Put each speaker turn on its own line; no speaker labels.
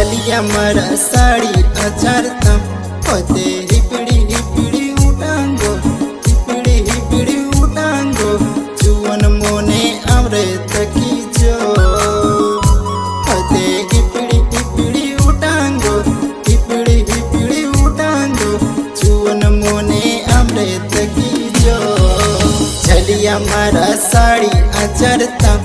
चलिया मरा साड़ी अचारता होते हिपड़ी उठांगो हिपड़ी उठांगो जुवन मोने आमरे तकी जो होते हिपड़ी उठांगो हिपड़ी उठांगो जुवन मोने आमरे तकी जो चलिया मरा साड़ी अचारता